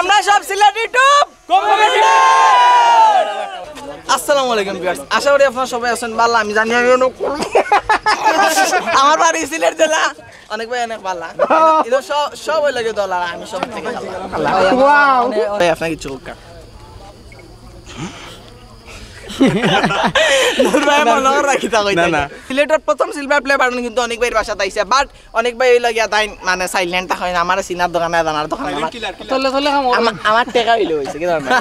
আমরা সব Sylhet YouTube community. আসসালামু আলাইকুম ভিউয়ার্স, আশা করি আপনারা সবাই আছেন ভালো। আমি জানি আমার বাড়ি সিলেট জেলা, অনেক ভাই অনেক ভালো। এটা সব ওই লাগে দল, আর আমি সব থেকে ভালো। আপনাকে চোখ কাট সিলেটের প্রথম সিলভার প্লে বাটন কিন্তু অনেক ভাইয়ের বাসা তাইছে, বাট অনেক ভাই লাগিয়া তাই মানে সাইলেন্ট হয় না। আমার সিনার দোকানে দানার দোকানে আমার টাকা হইলে হইছে কি ধরনের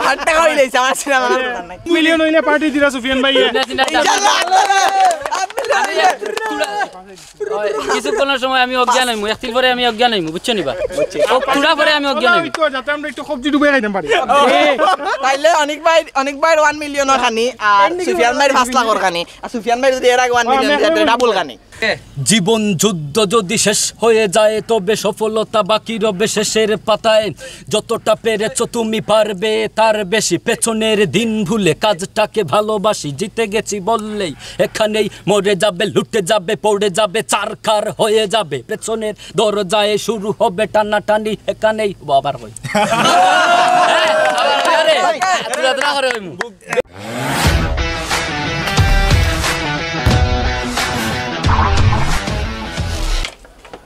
আর টাকা হইলে হইছে আমার সিনেমা দোকান নাই। মিলিয়ন হইলে পার্টি দিরা সুফিয়ান ভাই ইনশাআল্লাহ। কিছুক্ষণের সময় আমি অজ্ঞান হইমু, একদিন পরে আমি অজ্ঞান হইমু, বুঝছো নিবা? থোড়া পরে আমি অজ্ঞান হইমু, যাতে আমরা একটু সবজি ডুবে খাইতে পারি। তাইলে অনেক ভাই 1 মিলিয়নের খানি আর সুফিয়ান ভাই 5 লাখের খানি, আর সুফিয়ান ভাই যদি এর আগে 1 মিলিয়ন দিতে ডাবল খানি। জীবন যুদ্ধ যদি শেষ হয়ে যায় তবে সফলতা বাকি রবে শেষের পাতায়। যতটা পেরেছো তুমি পারবে তার বেশি, পেছনের দিন ভুলে কাজটাকে ভালোবাসি। জিতে গেছি বললেই এখানেই মরে যাবে, লুটে যাবে, পড়ে যাবে, চারখার হয়ে যাবে। পেছনের দরজায় শুরু হবে টানাটানি, এখানেই আবার হয়।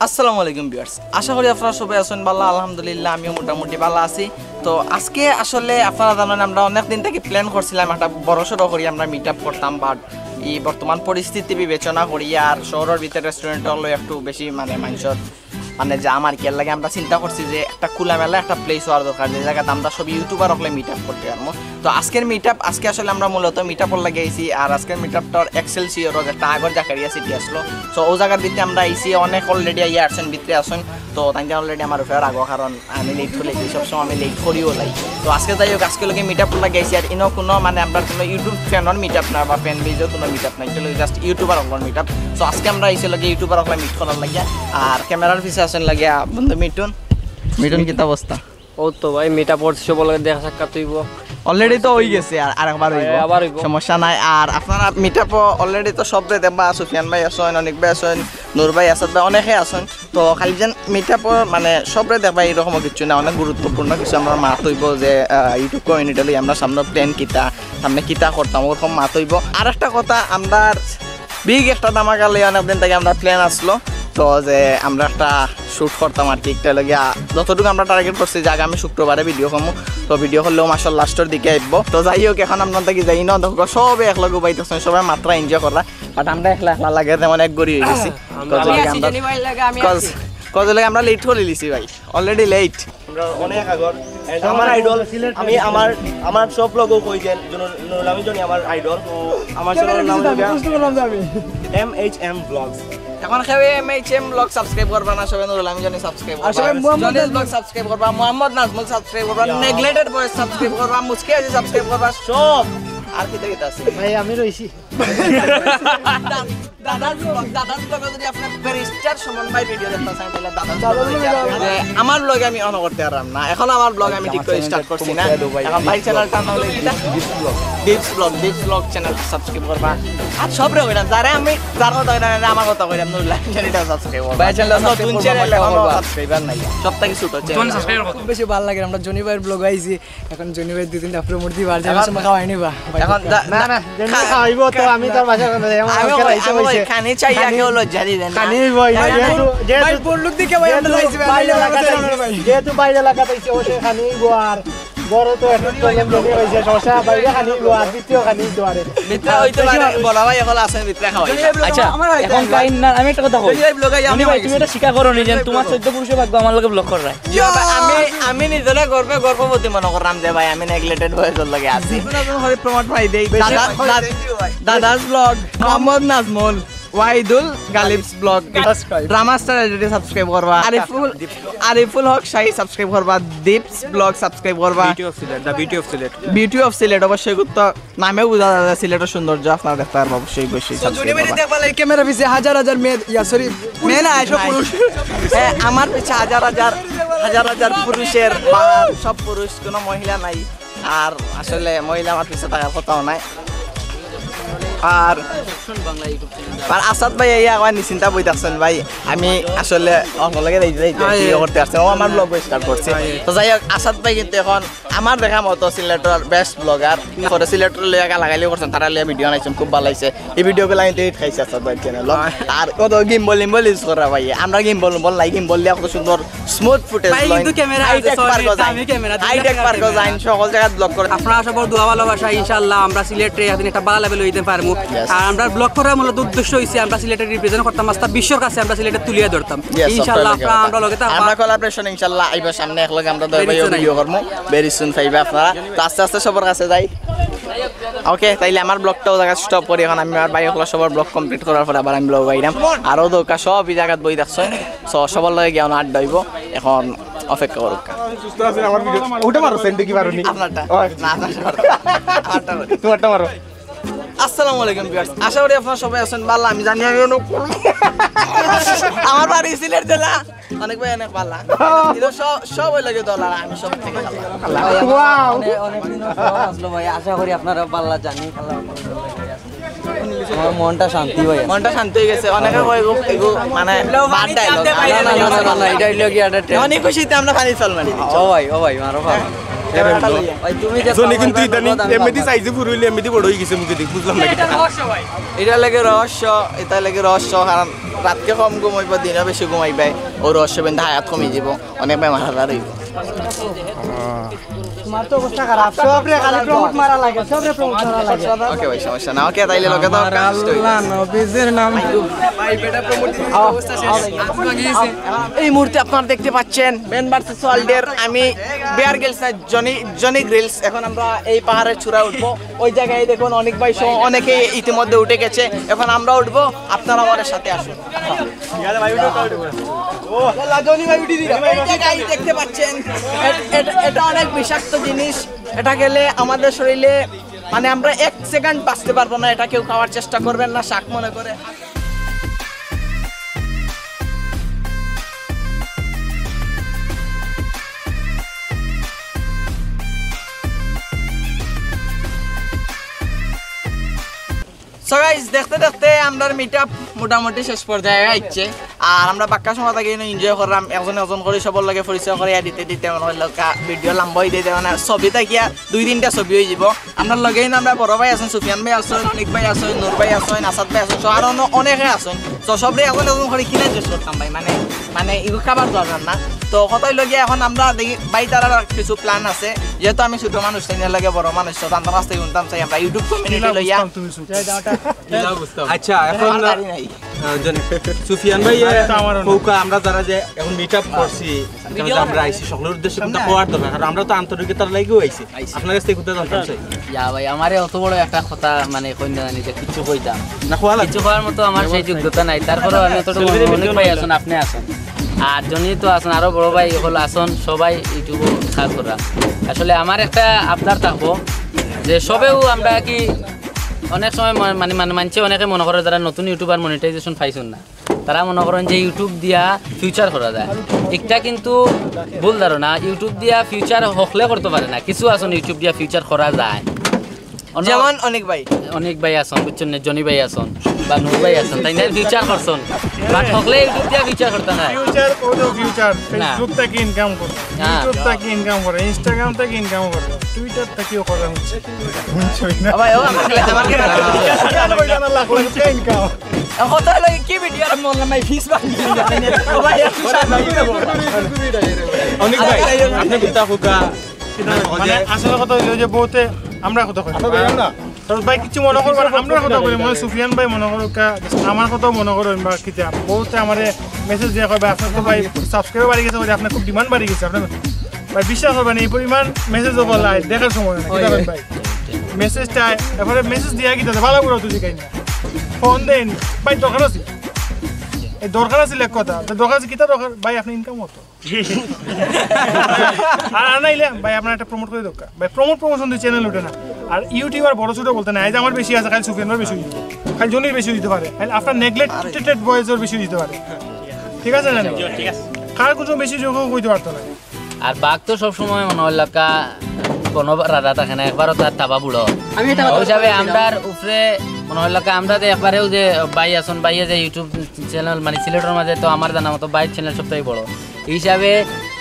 আসসালামু আলাইকুম ভিউয়ার্স, আশা করি আপনারা সবাই আছেন ভালো। আলহামদুলিল্লাহ আমিও মোটামুটি ভালো আছি। তো আজকে আসলে আপনারা জানেন আমরা অনেক দিন থেকে প্ল্যান করছিলাম একটা বড় সড়ো করি আমরা মিট আপ করতাম, বাট এই বর্তমান পরিস্থিতি বিবেচনা করি আর শহরের ভিতরে রেস্টুরেন্ট হলো একটু বেশি মানে মানুষের মানে যা আমার কি লাগে আমরা চিন্তা করছি যে একটা খোলামেলা একটা প্লেস হওয়ার দরকার, যে জায়গাতে আমরা সব ইউটিউবার হলে মিট আপ করতে পারবো। তো আজকের মিট আপ আজকে আসলে আমরা মূলত মিট আপর লাগিয়েছি, আর আজকের মিট আপটার এক্সেলসিওর একটা আগর জাকারিয়া সিটি আসলো। সো ও জায়গার ভিতরে আমরা আইসি অনেক অলরেডি ইয়ে আসছেন ভিতরে আসেন। তো তাই অলরেডি আমার ফেরার আগো, কারণ আমি লেট হলে সবসময় আমি লেট করিও লাই। তো আজকে যাই হোক আজকে লোকে মিট আপ লাগিয়েছি, আর ইনো কোনো মানে আমরা কোনো ইউটিউব ফ্যানের মিট আপ না বা ফ্যান বেজেও কোনো মিট আপ নাই, চলো জাস্ট ইউটিউবার হলার মিট আপ। সো আজকে আমরা আইসি লাগে ইউটিউবার হলে মিট করার লাগিয়া, আর ক্যামেরার পিছিয়ে আসেন লাগিয়া বন্ধু মিটুন। মিটুন কি অবস্থা? ও তো ভাই মিটা পড়ছে সব লাগে দেখা সাক্ষাৎ হইব, অলরেডি তো হয়ে গেছে, আর আরেকবার হইব, সমস্যা নাই। আর আপনারা মিট আপ অলরেডি তো সব দেখবা, সুফিয়ান ভাই আসেন, অনেক ভাই আসেন, নূর ভাই আসাদ ভাই অনেকে আসেন। তো খালি যেন মিট আপর মানে সবরে দেখবা এরকম কিছু না, অনেক গুরুত্বপূর্ণ কিছু আমরা মাত হইব যে ইউটিউব কমিউনিটি লই আমরা সামনে প্ল্যান কিতা সামনে কিতা করতাম ওরকম মাত হইব। আর একটা কথা, আমরা বিগ একটা ধামাকা লই অনেকদিন থেকে আমরা প্ল্যান আসলো, তো যে আমরা একটা শ্যুট করতাম আর কি। একটা লগিয়া যতটুকু আমরা টার্গেট করছি যে আগামী শুক্রবারে ভিডিও কমু, তো ভিডিও করলেও মাসের লাস্টের দিকে আসবো। তো যাই হোক এখন আপনার থেকে যাই না দেখো সবে একলগে বাইতেছেন, সবাই মাত্রা এনজয় করা, বাট আমরা একলা লাগে তেমন এক গড়ি হয়ে গেছি। কজ লাগে আমরা লেট করে লিছি ভাই, অলরেডি লেট আমরা অনেক আগর। আমার আইডল আমি আমার সব লোক কই দেন আমি জানি আমার আইডল। তো আমার চ্যানেলের নাম MHM Vlogs। এখন খেয়ে MHM Vlog সাবস্ক্রাইব করবা না সবাই, নুরুল আমি জানি সাবস্ক্রাইব করবা, জনিস ব্লগ সাবস্ক্রাইব করবা, মোহাম্মদ নাজমুল সাবস্ক্রাইব করবা, নেগলেক্টেড বয়েস সাবস্ক্রাইব করবা, মুস্কি আজি সাবস্ক্রাইব করবা, সব আর কি দেখতে আছে ভাই আমি রইছি। দাদার ব্লগে যদি আপনি ব্যারিস্টার সুমন ভাই ভিডিও দেখতে চান তাহলে আমার ব্লগে আমি অন করতে পারলাম না। এখন আমার ব্লগ আমি ঠিক করে স্টার্ট করছি না, এখন ভাই চ্যানেলটা নাম হলো ডিপস ব্লগ চ্যানেল সাবস্ক্রাইব করবা। আর সব রে কইরা যারা আমি যার কথা কইরা আমার কথা কইরা নুরুল চ্যানেলটা সাবস্ক্রাইব করবা, ভাই চ্যানেলটা নতুন চ্যানেল এখন সাবস্ক্রাইবার নাই, সবটাই ছোট চ্যানেল। খুব বেশি ভালো লাগে, আমরা জনি ভাইয়ের ব্লগ আইছি, এখন জনি ভাই 2-3টা প্রমোট দিবার যাবে, সময় খাওয়াই নিবা এখন না না জনি খাওয়াইবো তো আমি তার বাসা আমি খানি চাই আগে হলো জানি দেন খানি ভাই ভাই পড়লুক দিকে ভাই আমরা যাইছি ভাই যেহেতু বাইরে এলাকা তাইছে ওসে খানি গোয়ার বড় তো একটা প্রবলেম জমি হইছে, সমস্যা বাইরে খানি গোয়ার দ্বিতীয় খানি দোয়ারে ভিতরে হইতে পারে বড় ভাই এখন আছেন ভিতরে খাওয়াই। আচ্ছা এখন কাইন না আমি একটা কথা কই, আমি ভাই তুমি এটা স্বীকার করো নি যে তোমার 14 পুরুষের ভাগ্য আমার লগে ব্লক কর রায়। আমি নিজেরা গর্ববতী মনে করলাম যে ভাই আমি নেগলেক্টেড বয়েসের লগে আছি। প্রমোট ভাই দেই Dada's blog, Mohammad Nazmul, Wahidul Galib's blog, drama star এডিটে সাবস্ক্রাইব করবা, আরিফুল হক শাহী সাবস্ক্রাইব করবা, দীপস ব্লগ সাবস্ক্রাইব করবা, বিউটি অফ সিলেট অবশ্যই তো নামে বোঝা যায় সিলেটের সৌন্দর্য আপনারা দেখতে পারবেন, অবশ্যই সাবস্ক্রাইব করবা। ক্যামেরা পিছে হাজার হাজার মেয়ে সরি মেয়ে না এসব পুরুষ, হ্যাঁ আমার পিছে হাজার হাজার পুরুষের সব পুরুষ, কোনো মহিলা নাই। আর আসলে মহিলা আমার পিছে থাকার কথাও নাই। আর আর আসাদ ভাই এই আমার নিশ্চিন্তা বই দেখছেন ভাই আমি আসলে অঙ্গলকে করতে আসছি ও আমার ব্লগ স্টার্ট করছে তো যাই হোক আসাদ ভাই কিন্তু এখন আমার দেখা মতো সিলেটের বেস্ট ব্লগার পরে সিলেটের লিয়া গালাগালি করছেন তারা লিয়া ভিডিও বানাইছেন খুব ভালো লাগছে এই ভিডিওগুলো আমি হিট খাইছি আসাদ ভাই চ্যানেল আর কত গিম্বল ইউজ করা ভাই আমরা গিম্বল লাই গিম্বল লিয়া কত সুন্দর স্মুথ ফুটেজ হাইটেক পার্ক যাইন সকল জায়গায় ব্লগ করে আপনারা সবার দোয়া ভালোবাসা ইনশাআল্লাহ আমরা সিলেটে একদিন একটা ভালো লেভেল হইতে পারবো আর আমরা ব্লগ করার মূলত উদ্দেশ্য হইছে আমরা সিলেটের রিপ্রেজেন্ট করতাম আস্তা বিশ্বর কাছে আমরা সিলেটে তুলিয়ে ধরতাম ইনশাআল্লাহ আমরা লগে আমরা কোলাবরেশন ইনশাআল্লাহ আইবা সামনে একলগে আমরা দুই ভাই ভিডিও করব ভেরি সুন পাইবা আপনারা তো আস্তে আস্তে সবার কাছে যাই ওকে তাইলে আমার ব্লগটাও জায়গা স্টপ করি এখন আমি আর বাইকগুলো সবার ব্লগ কমপ্লিট করার পরে আবার আমি ব্লগ আইলাম আরও দোকা সব এই জায়গাত বই দেখছো সবার লগে গিয়ে আড্ডা হইব এখন অপেক্ষা করুক ওটা মারো সেন্টে কি পারোনি আপনারটা না তোমারটা মারো আসসালামু আলাইকুম ভিউয়ার্স আশা করি আপনারা সবাই আছেন ভালো আমি জানি আমার বাড়ি সিলেট জেলা অনেক ভাই অনেক ভালো কিন্তু সব ওই লাগে দলার আমি সব থেকে ওয়াও অনেক দিন আসলো ভাই আশা করি আপনারা ভালো জানি আমার মনটা শান্তি ভাই মনটা শান্তি হয়ে গেছে অনেকে কই এগো মানে বাদ ডায়লগ না এটা হইলো কি একটা অনেক খুশিতে আমরা পানি চল মারি ও ভাই মারো ভাই ভাই তুমি যে জনি কিন্তু ইদানি এমএডি সাইজে পুরুইলে এমএডি বড় হই গেছে মুখে দেখ বুঝলাম না এটা লাগে রহস্য এটা লাগে রহস্য কারণ রাতকে কম ঘুমাইব দিনে বেশি ঘুমাইবে ও রহস্য বিন্দু হায়াত কমে যাব অনেক বেমার আজার হইব তোমার তো অবস্থা খারাপ সবরে খালি প্রমোট মারা লাগে সবরে প্রমোট মারা লাগে ওকে ভাই সমস্যা না ওকে তাইলে লোকে তো আল্লাহ নবীর নাম ভাই বেটা প্রমোট দিতে অবস্থা শেষ এই মুহূর্তে আপনারা দেখতে পাচ্ছেন মেন ভার্সেস ওয়ার্ল্ডের আমি বিয়ার গিলস না জনি গ্রিলস এখন আমরা এই পাহাড়ের চূড়ায় উঠবো ওই জায়গায় দেখুন অনেক ভাই অনেকে ইতিমধ্যে উঠে গেছে এখন আমরা উঠবো আপনারা আমাদের সাথে আসুন দেখতে পাচ্ছেন এটা অনেক বিষাক্ত জিনিস এটা গেলে আমাদের শরীরে মানে আমরা 1 সেকেন্ড বাঁচতে পারবো না এটা কেউ খাওয়ার চেষ্টা করবেন না শাক মনে করে সো গাইস দেখতে দেখতে আমরা মিটআপ মোটামুটি শেষ পর্যায়ে আইছে আর আমরা বাক্কা সময় থাকি এনজয় করলাম একজন করে সবার লগে পরিচয় করে দিতে মনে হইল ভিডিও লম্বা হয়ে দিতে মানে ছবি থাকিয়া 2-3টা ছবি হয়ে যাব আপনার লগেই আমরা বড় ভাই আছেন সুফিয়ান ভাই আছেন অনিক ভাই আছেন নূর ভাই আছেন আসাদ ভাই আছেন আর অনেকে আছেন তো সবরে একজন করে কিনে চেষ্টা করতাম ভাই মানে এগুলো খাবার দরকার না তো কতই লগিয়া এখন আমরা দেখি ভাই তারা কিছু প্ল্যান আছে যেহেতু আমি ছোট মানুষ তাই লাগে বড় মানুষ তো তার কাছ থেকে শুনতাম চাই আমরা ইউটিউব কমিউনিটি লইয়া আচ্ছা এখন সুফিয়ান ভাই কৌকা আমরা যারা যে এখন মিট আপ করছি আমরা আইছি সকলের উদ্দেশ্যে কিন্তু হওয়ার দরকার কারণ আমরা তো আন্তরিকতার লাগেও আইছি আপনার কাছ থেকে কোথায় জানতে চাই ইয়া ভাই আমারে অত বড় একটা কথা মানে কইনা জানি যে কিছু কইতাম না খোয়া কিছু করার মতো আমার সেই যোগ্যতা নাই তারপরেও আমি এতটুকু অনেক ভাই আছেন আপনি আছেন আর জনি তো আছেন আরো বড় ভাই হল আসন সবাই ইউটিউব সার্চ করা আসলে আমার একটা আবদার থাকবো যে সবেও আমরা কি অনেক সময় মানে মানছে অনেকে মনে করে যারা নতুন ইউটিউবার মনিটাইজেশন পাইছেন না তারা মনে করেন যে ইউটিউব দিয়া ফিউচার করা যায় একটা কিন্তু ভুল ধারণা ইউটিউব দিয়া ফিউচার হকলে করতে পারে না কিছু আসন ইউটিউব দিয়া ফিউচার করা যায় যেমন অনেক ভাই আসন বুঝছেন না জনি ভাই আসন বা নূর ভাই আসন তাই না ফিউচার করছেন বাট হকলে ইউটিউব দিয়া ফিউচার করতে না ফিউচার কোন ফিউচার ফেসবুক থেকে ইনকাম করে ইউটিউব থেকে ইনকাম করে ইনস্টাগ্রাম থেকে ইনকাম করে টুইটার থেকেও করা হচ্ছে ভাই ও আমাকে লাখ ইনকাম কত লাগে কি ভিডিও আমি বললাম ভাই ফিস বাকি ভাই অনেক ভাই আপনি কোথা কোকা মানে আসলে কথা হইলো যে বহুতে আমরা কথা কই না তো ভাই কিছু মনে করবেন আমরা কথা কই মানে সুফিয়ান ভাই মনে করো আমার কথাও মনে করো বা কিতা বহুতে আমারে মেসেজ দিয়া কই ভাই আপনার তো ভাই সাবস্ক্রাইবার বাড়ি গেছে ভাই আপনার খুব ডিমান্ড বাড়ি গেছে আপনার ভাই বিশ্বাস করবেন এই পরিমাণ মেসেজও বলাই দেখার সময় না কিতা ভাই মেসেজটা এবারে মেসেজ দিয়া কিতা ভালো করে তুই কাই না ফোন দেন ভাই দরকার আছে এই দরকার আছে এক কথা দরকার আছে কিতা দরকার ভাই আপনি ইনকাম হতো আর নাইলে ভাই আপনার একটা প্রমোট করে দরকার ভাই প্রমোশন দিয়ে চ্যানেল ওঠে না আর ইউটিউবার বড় ছোট বলতে না এই যে আমার বেশি আছে খালি সুফিয়ানের বেশি দিতে খালি জনির বেশি দিতে পারে খালি আপনার নেগলেক্টেড বয়েজের বেশি দিতে পারে ঠিক আছে না ঠিক আছে কার কিছু বেশি যোগ্য কইতে পারতো না আর বাঘ তো সবসময় মনে হল কোনো রাধা থাকে না একবারও তার তাবা বুড়ো আমি হিসাবে আমরার উপরে মনে হলো আমরা যে একবারেও যে বাই আসুন বাইয়ে যে ইউটিউব চ্যানেল মানে সিলেটের মাঝে তো আমার জানা মতো বাইর চ্যানেল সবথেকে বড় এই হিসাবে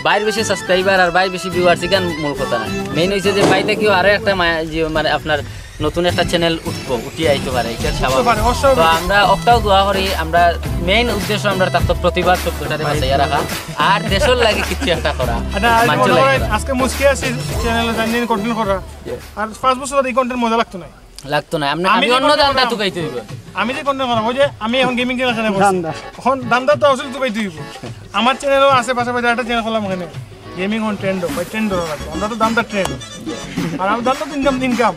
বাইর বেশি সাবস্ক্রাইবার আর বাইর বেশি ভিউয়ার্স এখান মূল কথা না মেইন হয়েছে যে বাইতে কেউ আরও একটা মানে আপনার নতুন একটা চ্যানেল উঠিয়ে আইতে পারে এটা স্বাভাবিক তো আমরা অক্টাও দোয়া করি আমরা মেইন উদ্দেশ্য আমরা তার প্রতিবাদ শব্দটারে বাঁচাইয়া রাখা আর দেশের লাগে কিছু একটা করা মানুষের লাগে আজকে মুশকিল আছে চ্যানেলে জানিয়ে কন্টেন্ট করা আর 5 বছর এই কন্টেন্ট মজা লাগতো না লাগতো না আমি অন্য দামটা তুকাইতে হইব আমি যে কন্টেন্ট বানাবো যে আমি এখন গেমিং চ্যানেল এখানে করছি এখন দামটা তো আসলে তুকাইতে হইব আমার চ্যানেলও আছে পাশাপাশি একটা চ্যানেল খোলাম এখানে গেমিং অন ট্রেন্ড ভাই ট্রেন্ড লাগবে আমরা তো দামটা ট্রেন্ড আর আমার দামটা ইনকাম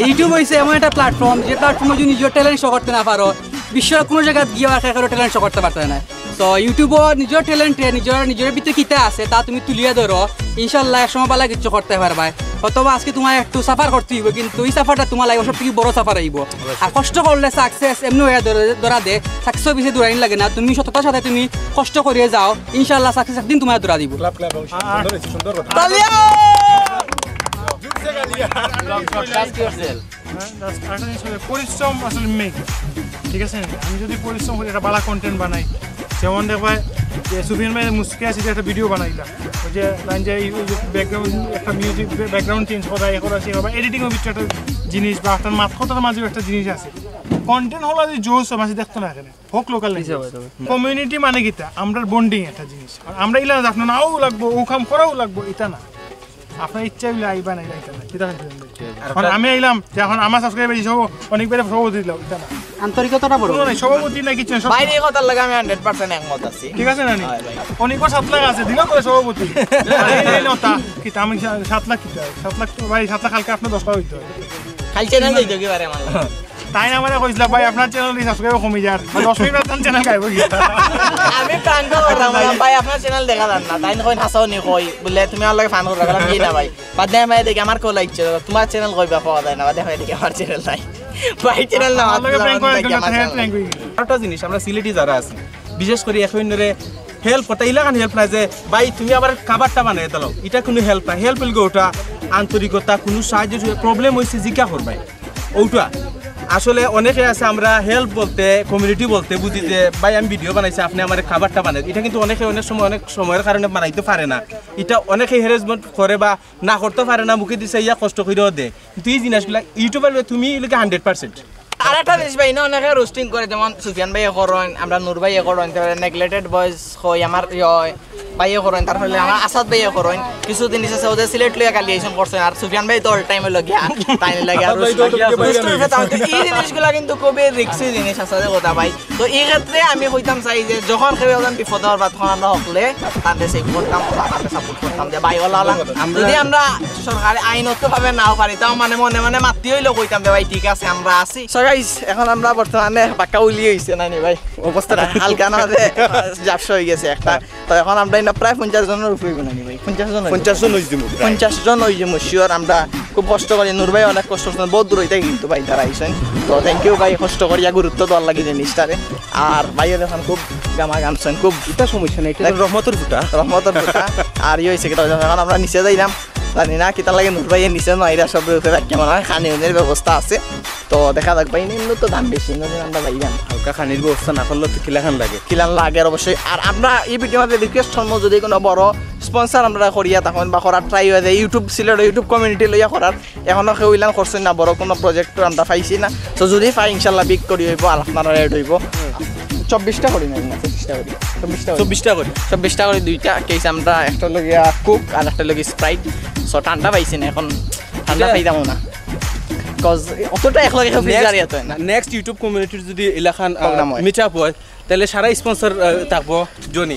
ইউটিউব হইছে এমন একটা প্ল্যাটফর্ম যে প্ল্যাটফর্মে যদি নিজের ট্যালেন্ট শো করতে না পারো বিশ্বের কোনো জায়গায় গিয়ে কারো ট্যালেন্ট শো করতে পারতে না তো ইউটিউবও নিজের ট্যালেন্টে নিজের ভিতরে কিতা আছে তা তুমি তুলিয়ে ধরো ইনশাল্লাহ একসময় পালা কিছু করতে পারবা অথবা আজকে তোমার একটু সাফার করতে হইব কিন্তু এই সাফারটা তোমার লাগবে সব থেকে বড় সাফার আইব আর কষ্ট করলে সাকসেস এমনি হয়ে ধরা দে সাকসেস বেশি দৌড়াইন লাগে না তুমি সততার সাথে তুমি কষ্ট করিয়ে যাও ইনশাল্লাহ সাকসেস একদিন তোমার দৌড়া দিব পরিশ্রম আসলে মেক ঠিক আছে আমি যদি পরিশ্রম করি একটা ভালো কন্টেন্ট বানাই যেমন দেখবা যে সুফিয়ান ভাই মুস্কে আছে যে একটা ভিডিও বানাইলা ওই যে লাইন যে ব্যাকগ্রাউন্ড একটা মিউজিক ব্যাকগ্রাউন্ড চেঞ্জ করা এ করা সে বা এডিটিংয়ের ভিতরে একটা জিনিস বা একটা মাত কথার মাঝেও একটা জিনিস আছে কন্টেন্ট হলো যে জোস মাঝে দেখতো না এখানে হোক লোকাল কমিউনিটি মানে কিটা আমরা বন্ডিং একটা জিনিস আর আমরা ইলা দেখো না ও লাগবো ও কাম করাও লাগবো এটা না আপনার ইচ্ছা হইলে আইবা না এটা না আমি আইলাম এখন আমার সাবস্ক্রাইবার হিসেবে অনেক বেড়ে সভাপতি দিলাম এটা না আন্তরিকতাটা বড় নাই সভাপতি না কিছু বাইরে কথার লাগে আমি 100% একমত আছি ঠিক আছে না অনেক 7 লাখ আছে দিলাম করে সভাপতি এই নতা কি আমি 7 লাখ কি 7 লাখ ভাই 7 লাখ কালকে আপনি 10 টাকা হইতো খালি চ্যানেল দিতে কি পারে মাল তাই না আমারে কইছিল ভাই আপনার চ্যানেল সাবস্ক্রাইব কমে যার 10 মিনিট বাদ চ্যানেল গাইব কি আমি প্ল্যান করলাম ভাই আপনার চ্যানেল দেখা যান না তাই না কই হাসাও নি কই বলে তুমি আমার লাগে ফান করে রাখলাম কি না ভাই বাদ দেয় ভাই দেখি আমার কো লাগছে তোমার চ্যানেল কইবা পাওয়া যায় না বাদ দেয় দেখি আমার চ্যানেল নাই ভাই চ্যানেল না একটা জিনিস আমরা সিলেটি যারা আছি বিশেষ করে এখন ধরে হেল্প করতে ইলাকান হেল্প না যে ভাই তুমি আবার খাবারটা বানাই দাও এটা কোনো হেল্প না হেল্প হইলে ওটা আন্তরিকতা কোনো সাহায্য প্রবলেম হয়েছে জিজ্ঞা করবাই ওটা আসলে অনেকে আছে আমরা হেল্প বলতে কমিউনিটি বলতে বুঝিতে ভাই আমি ভিডিও বানাইছি আপনি আমার খাবারটা বানাই এটা কিন্তু অনেক সময়ের কারণে বানাইতে পারে না এটা অনেকে হ্যারাসমেন্ট করে বা না করতে পারে না মুখে দিছে ইয়া কষ্ট করেও দেয় কিন্তু এই জিনিসগুলো ইউটিউবার তুমি এগুলোকে 100%। আর একটা জিনিস ভাই না অনেকে রোস্টিং করে যেমন সুফিয়ান ভাই করেন আমরা নূর ভাই করেন তারপরে নেগলেক্টেড বয়েজ হয় আমার ভাইয়ে করেন তারপরে আমার আসাদ ভাইয়ে করেন কিছু জিনিস আছে ওদের সিলেট লইয়া কালিয়েশন করছেন আর সুফিয়ান ভাই তো অল টাইম হলো গিয়া তাই লাগে আর এই জিনিসগুলো কিন্তু খুবই রিস্কি জিনিস আছে কথা ভাই তো এই ক্ষেত্রে আমি কইতাম চাই যে যখন কেউ একজন বিপদ হওয়ার তখন আমরা সকলে তাদের সেই করতাম তাদের সাপোর্ট করতাম যে ভাই ওলা যদি আমরা সরকারি আইনগতভাবে নাও পারি তাও মানে মনে মনে মাতি হইলেও কইতাম যে ভাই ঠিক আছে আমরা আছি এখন আমরা বর্তমানে পাক্কা উলিয়ে হয়েছে নানি ভাই অবস্থাটা হালকা না জাপসা হয়ে গেছে একটা তো এখন আমরা প্রায় 50 জনের উপরে নানি ভাই 50 জন হয়ে যাবো শিওর আমরা খুব কষ্ট করি নূর ভাই অনেক কষ্ট করছেন বহুত দূর হইতে কিন্তু ভাই তারা আইসেন তো থ্যাংক ইউ ভাই কষ্ট করিয়া গুরুত্ব দেওয়ার লাগে জিনিসটারে আর ভাইয়ের এখন খুব গামা গামছেন খুব এটা সমস্যা নেই এটা রহমতের ফুটা আর ইয়ে হয়েছে এখন আমরা নিচে যাইলাম জানি না কিতা লাগে নূর ভাইয়ের নিচে নয় এরা সব কেমন হয় খানির ব্যবস্থা আছে তো দেখা যাক ভাই নিম্ন তো দাম বেশি আমরা যাইলাম হালকা খানির ব্যবস্থা না করলে তো কিলাখান লাগে আর অবশ্যই আর আমরা এই ভিডিও মধ্যে রিকোয়েস্ট করবো যদি কোনো বড় স্পন্সর আমরা করিয়া তখন বা করার ট্রাই হয়ে যায় ইউটিউব কমিউনিটি লইয়া করার এখনো কেউ ইলান করছেন না বড় কোনো প্রজেক্ট আমরা পাইছি না তো যদি পাই ইনশাল্লাহ বিগ করি হইব আর আপনারা রেড হইব 24টা করি না 24টা করি দুইটা কেস আমরা একটা লগিয়া কুক আর একটা লগিয়া স্প্রাইট সো ঠান্ডা পাইছি না এখন ঠান্ডা পাইতাম না কজ অতটা একলগে ফ্রিজার ইয়াতে না নেক্সট ইউটিউব কমিউনিটির যদি এলাকান মিটআপ হয় তাহলে সারা স্পন্সর থাকবো জনি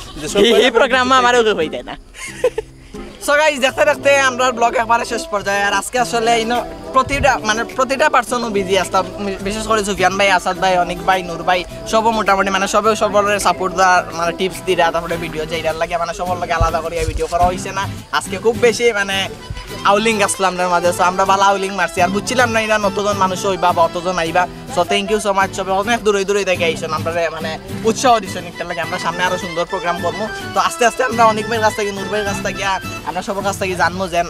এই প্রোগ্রাম আমারও হই যায় না সো গাইস দেখতে দেখতে আমরা ব্লগ একবারে শেষ পর্যায়ে আর আজকে আসলে প্রতিটা পার্সনও বিজি আসতাম বিশেষ করে সুফিয়ান ভাই আসাদ ভাই অনেক ভাই নূর ভাই সবও মোটামুটি মানে সবের সাপোর্ট দেওয়ার মানে টিপস দিয়ে তারপরে ভিডিও যাইটার লাগে মানে সবার লাগে আলাদা করে ভিডিও করা হয়েছে না আজকে খুব বেশি মানে আউলিং আসলাম মাঝে সো আমরা ভালো আউলিং মারছি আর বুঝছিলাম না এরা নতুন মানুষ হইবা বা অতজন আইবা so thank you so much সবাই অনেক দূরে থেকে আইসেন আমরা মানে উৎসাহ দিচ্ছেন একটা লাগে আমরা সামনে আরো সুন্দর প্রোগ্রাম করবো তো আস্তে আস্তে আমরা অনেক ভাইয়ের কাছ থেকে নূর ভাইয়ের কাছ থেকে আমরা সবার কাছ থেকে জানবো যে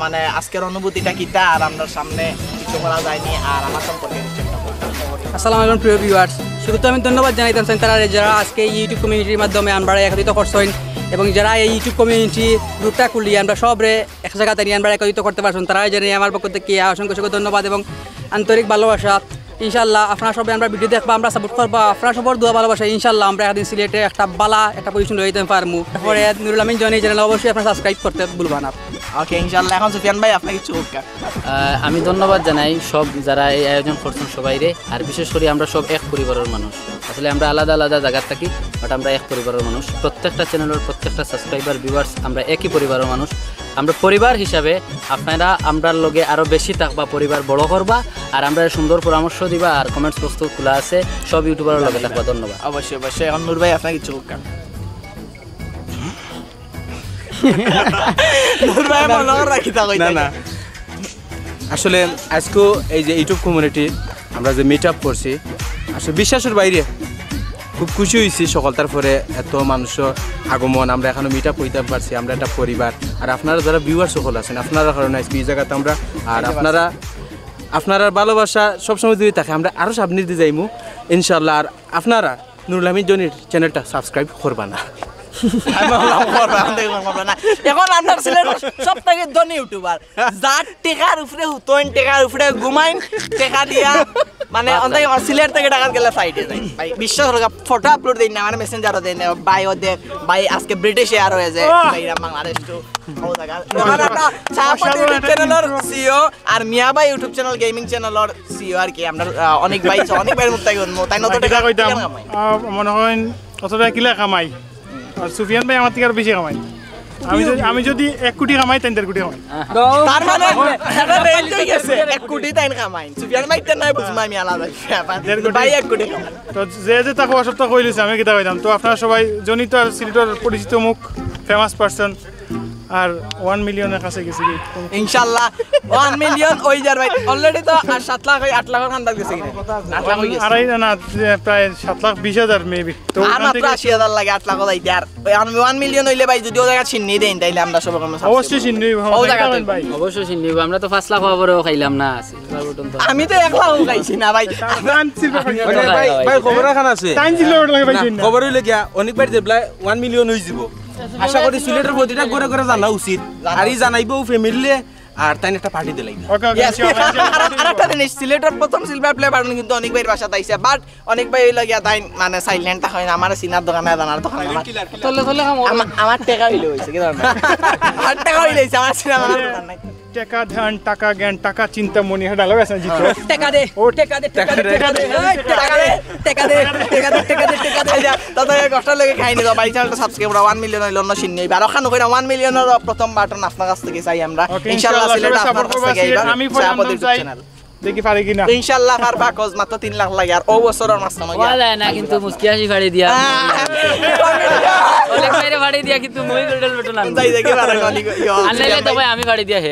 মানে আজকের অনুভূতিটা কিটা আর আমরা সামনে কিছু করা যায়নি আর আমার সম্পর্কে কিছু একটা আসসালামু আলাইকুম প্রিয় ভিউয়ার্স, শুরুতে আমি ধন্যবাদ জানাইতাম তারা যারা আজকে এই ইউটিউব কমিউনিটির মাধ্যমে আমরা একত্রিত করছেন এবং যারা এই ইউটিউব কমিউনিটি গ্রুপটা খুলি আমরা সবরে এক জায়গাতে নিয়ে আমরা একত্রিত করতে পারছেন, তারা জানি আমার পক্ষ থেকে অসংখ্য ধন্যবাদ এবং আন্তরিক ভালোবাসা। ইনশাল্লাহ আপনারা সবাই আমরা ভিডিও দেখবা, আমরা সাপোর্ট করবা, আপনারা সবার দোয়া ভালোবাসা। ইনশাল্লাহ আমরা একদিন সিলেটে একটা পজিশন রয়ে যেতে পারবো। তারপরে নুরুল আমিন জনি চ্যানেল অবশ্যই আপনারা সাবস্ক্রাইব করতে ভুলবা না। ওকে ইনশাআল্লাহ। এখন সুফিয়ান ভাই আপনাকে কিছু আমি ধন্যবাদ জানাই সব যারা এই আয়োজন করছেন সবাইরে, আর বিশেষ করে আমরা সব এক পরিবারের মানুষ। আসলে আমরা আলাদা আলাদা জায়গার থাকি, বাট আমরা এক পরিবারের মানুষ। প্রত্যেকটা চ্যানেলের প্রত্যেকটা সাবস্ক্রাইবার ভিউয়ার্স আমরা একই পরিবারের মানুষ। আমরা পরিবার হিসাবে আপনারা আমরার লগে আরও বেশি থাকবা, পরিবার বড় করবা, আর আমরা সুন্দর পরামর্শ দিবা, আর কমেন্টস বস্তু খোলা আছে, সব ইউটিউবারের লগে থাকবা। ধন্যবাদ। অবশ্যই অবশ্যই। এখন নূর ভাই আপনাকে কিছু না আসলে আজকেও এই যে ইউটিউব কমিউনিটি আমরা যে মিট আপ করছি, আসলে বিশ্বাসের বাইরে খুব খুশি হয়েছি সকল। তারপরে এত মানুষের আগমন, আমরা এখনো মিট আপ হইতে পারছি, আমরা একটা পরিবার। আর আপনারা যারা ভিউয়ার সকল আছেন, আপনারা কারণে আজকে এই জায়গাতে আমরা, আর আপনারা ভালোবাসা সবসময় যদি থাকে আমরা আরও সামনে দিয়ে যাইমু ইনশাল্লাহ। আর আপনারা নুরুল আমিন জনির চ্যানেলটা সাবস্ক্রাইব করবা না। এখন আপনার ছেলের সব থেকে ধনী ইউটিউবার, যার টেকার উপরে হুতইন, টেকার উপরে ঘুমাইন, টেকা দিয়া মানে সিলেট থেকে টাকা গেলে ফ্লাইটে যায়। ভাই বিশ্বাস করো, ফটো আপলোড দিন না, মানে মেসেঞ্জারও দেন না, বাইও দেখ ভাই আজকে ব্রিটিশে আর হয়ে যায় বাংলাদেশ টু চ্যানেলের সিও আর মিয়া ভাই ইউটিউব চ্যানেল গেমিং চ্যানেলের সিও আর কি। আমরা অনেক ভাই মুখ তাই নতুন টাকা কইতাম মনে হয় অতটা কিলা কামাই, আর সুফিয়ান ভাই আমার থেকে আরো বেশি কামাই। আমি যদি 1 কোটি কামাই তাই 1.5 কোটি কামাই। তার মানে এটা রেল হয়ে গেছে 1 কোটি তাই কামাই। সুফিয়ান ভাই তেন নাই বুঝমা আমি আলাদা ভাই 1 কোটি কামাই। তো যে তাকে সপ্তাহ কইলিছে আমি কিতা কইতাম। তো আপনারা সবাই জনিত আর সিলেটের পরিচিত মুখ, ফেমাস পারসন, আর 1 মিলিয়নের কাছে গেছে ইনশাআল্লাহ। 1 মিলিয়ন ওই যার ভাই অলরেডি তো 7 লাখ 8 লাখের কান্দা গেছে কিনা 8 লাখ হই গেছে। আড়াই না প্রায় 7,20,000 মেবি। তো আর মাত্র 80,000 লাগে 8 লাখ যাইতে। আর 1 মিলিয়ন হইলে ভাই যদি ও জায়গা চিন্নি দেন তাইলে আমরা সব রকম অবশ্যই চিন্নি ভাই, অবশ্যই চিন্নি। আমরা তো 5 লাখ হওয়ারও খাইলাম না, আমি তো 1 লাখ খাইছি না ভাই। ভাই খবর রাখান আছে, টাইম ছিল লাগে ভাই চিন্নি খবর হইলে গিয়া অনেকবার যে 1 মিলিয়ন হয়ে যাব। আশা করি সিলেটের প্রতিটা করে করে জানা উচিত, আর এই জানাইবো ফ্যামিলি, আর তাই একটা পার্টি দিলাই। আরেকটা জিনিস, সিলেটের প্রথম সিলভার প্লে বাটন কিন্তু অনেক ভাইয়ের বাসাতে আইছে, বাট অনেক ভাই লাগিয়া তাই মানে সাইলেন্টটা হয় না। আমার সিনার দোকানে জানার দোকান আমার টাকা হইলে হইছে কি ধরনের আর টাকা হইলে হইছে আমার সিনেমার দোকান নাই। টাকা ধ্যান, টাকা জ্ঞান, টাকা চিন্তা মনি ডালো আছে জিতো। টাকা দে, ও টাকা দে, টাকা দে, টাকা দে, টাকা দে, টাকা দে, টাকা দে, টাকা দে, টাকা দে। দাদা কষ্ট লাগে খাই নিও ভাই। চ্যানেলটা সাবস্ক্রাইব করো। 1 মিলিয়ন হইলো না চিন্নি আর ওখানে কইরা 1 মিলিয়নের প্রথম বাটন আপনার কাছ থেকে চাই আমরা ইনশাআল্লাহ। সিলেট আপনার কাছ থেকে আইবা। আমি ফোন চাই দেখি পারি কিনা ইনশাআল্লাহ। পারবা কজ মাত্র 3 লাখ লাগে আর ও বছরের মাঝখানে ওয়ালা না কিন্তু মুস্কিয়াশি ফাড়ি দিয়া অনেক বাইরে ফাড়ি দিয়া কিন্তু মই গোল্ডেল বেটন আন যাই দেখি পারে নলি আনলে তো ভাই আমি ফাড়ি দিয়া হে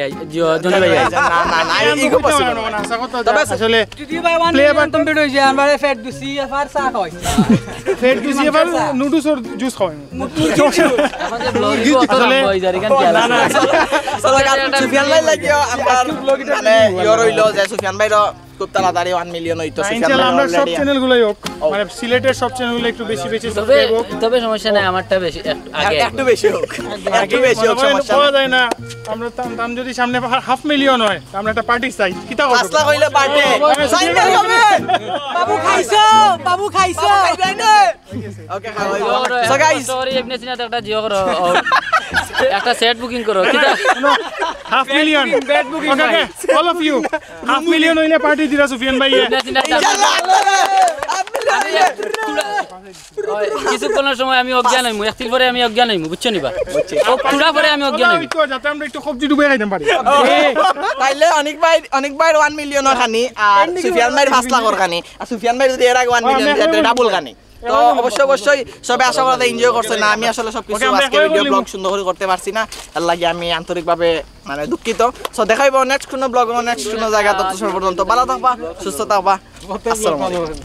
জনি ভাই না না না ইগো পসিবল না। তবে আসলে যদি ভাই 1 মিলিয়ন কমপ্লিট হই যায় আমরা ফেট দুসি এফআর চা খাই, ফেট দুসি এফআর নুডলস আর জুস খাই। এখন যে ব্লগ কত হই যায় কেন কি না না চলো সুফিয়ান ভাই লাগিও আমরা মানে ইওর হইলো যে সুফিয়ান ভাইর খুব তাড়াতাড়ি 1 মিলিয়ন হইতো। ইনশাআল্লাহ আমরা সব চ্যানেলগুলোই হোক, মানে সিলেটের সব চ্যানেলগুলো একটু বেশি বেশি সাবস্ক্রাইব হোক। তবে সমস্যা নাই, আমারটা বেশি আগে একটু বেশি হোক, একটু বেশি হোক, সমস্যা পাওয়া যায় না। আমরা দাম যদি সামনে 5 মিলিয়ন হয় আমরা একটা পার্টি চাই। কিটা করব 5 লাখ হইলে পার্টি সাইন্ডার হবে। বাবু খাইছো, বাবু খাইছো, খাইবাই না। ওকে খাওয়াইবো। সো গাইস সরি এমনি সিনা একটা জিও করো, একটা সেট বুকিং করো। কিটা 5 million bed booking okay all of you 5 million হইলে পার্টি দিরা সুফিয়ান ভাই ইনশাআল্লাহ। কিছুক্ষণের সময় আমি অজ্ঞান হইমু, একদিন পরে আমি অজ্ঞান হইমু, বুঝছো নিবা? থোড়া পরে আমি অজ্ঞান হইমু, যাতে আমরা একটু সবজি ডুবে খাইতে পারি। তাইলে অনেক ভাই 1 মিলিয়নের খানি আর সুফিয়ান ভাই 5 লাখের খানি, আর সুফিয়ান ভাই যদি এর আগে 1 মিলিয়ন ডাবল খানি। তো অবশ্যই সবাই আশা করা এনজয় করছে না। আমি আসলে সবকিছু আজকে ভিডিও ব্লগ সুন্দর করে করতে পারছি না, তার লাগে আমি আন্তরিকভাবে মানে দুঃখিত। সো দেখাইবো নেক্সট কোনো ব্লগ নেক্সট কোনো জায়গা। তত সর্বপর্যন্ত ভালো থাকবা, সুস্থ থাকবা। আসসালামু আলাইকুম।